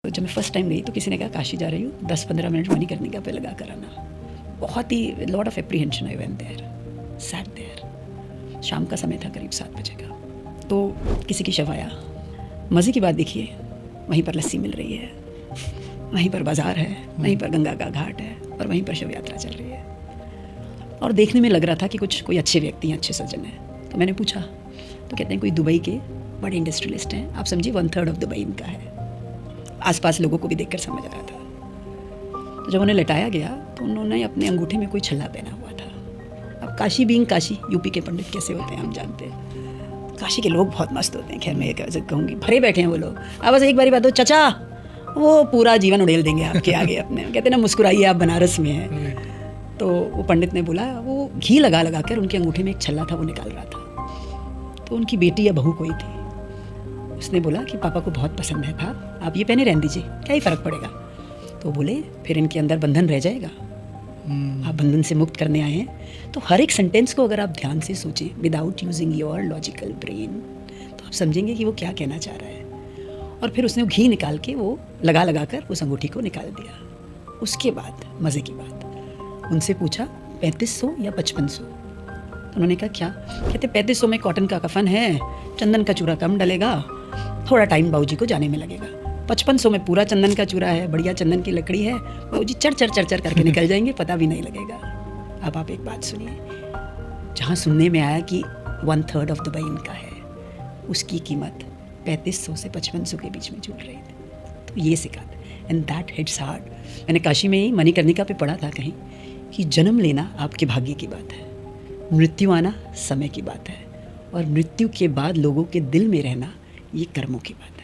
तो जब मैं फर्स्ट टाइम गई तो किसी ने कहा काशी जा रही हूँ, 10-15 मिनट मणिकर्णिका पे लगा कर आना। बहुत ही lot of apprehension I went there, sat there. शाम का समय था, करीब 7 बजे का। तो किसी की शव आया। मज़े की बात देखिए, वहीं पर लस्सी मिल रही है, वहीं पर बाज़ार है, वहीं पर गंगा का घाट है और वहीं पर शव यात्रा चल रही है। और देखने में लग रहा था कि कोई अच्छे व्यक्ति हैं, अच्छे सज्जन हैं। तो मैंने पूछा, तो कहते हैं कोई दुबई के बड़े इंडस्ट्रियलिस्ट हैं। आप समझिए 1/3 ऑफ दुबई इनका है। आसपास लोगों को भी देखकर समझ आ रहा था। तो जब उन्हें लटाया गया तो उन्होंने अपने अंगूठे में कोई छल्ला पहना हुआ था। अब काशी बीइंग काशी, यूपी के पंडित कैसे होते हैं हम जानते हैं। काशी के लोग बहुत मस्त होते हैं। खैर मैं कैसे कहूँगी, भरे बैठे हैं वो लोग। अब बस एक बारी बात हो, चचा वो पूरा जीवन उड़ेल देंगे आपके आगे अपने। कहते ना मुस्कुराइए, आप बनारस में हैं। तो वो पंडित ने बोला, वो घी लगा लगा कर उनके अंगूठे में एक छल्ला था, वो निकाल रहा था। तो उनकी बेटी या बहू कोई थी, उसने बोला कि पापा को बहुत पसंद है था, आप ये पहने रहने दीजिए, क्या ही फ़र्क पड़ेगा। तो बोले फिर इनके अंदर बंधन रह जाएगा, आप बंधन से मुक्त करने आए हैं। तो हर एक सेंटेंस को अगर आप ध्यान से सोचें without using your logical brain, तो आप समझेंगे कि वो क्या कहना चाह रहा है। और फिर उसने घी निकाल के वो लगा लगा कर उस अंगूठी को निकाल दिया। उसके बाद मज़े की बात, उनसे पूछा 3500 या 5500। तो उन्होंने कहा क्या? कहते 3500 में कॉटन का कफन है, चंदन का चूरा कम डलेगा, थोड़ा टाइम बाबूजी को जाने में लगेगा। 5500 में पूरा चंदन का चूरा है, बढ़िया चंदन की लकड़ी है, बाबूजी चढ़ करके निकल जाएंगे, पता भी नहीं लगेगा। अब आप एक बात सुनिए, जहाँ सुनने में आया कि 1/3 ऑफ दुबई इनका है, उसकी कीमत 3500 से 5500 के बीच में जुड़ रही थी। तो ये सिखा था, एंड दैट हिट्स हार्ड। मैंने काशी में ही मणिकर्णिका पे पढ़ा था कहीं कि जन्म लेना आपके भाग्य की बात है, मृत्यु आना समय की बात है, और मृत्यु के बाद लोगों के दिल में रहना ये कर्मों की बात है।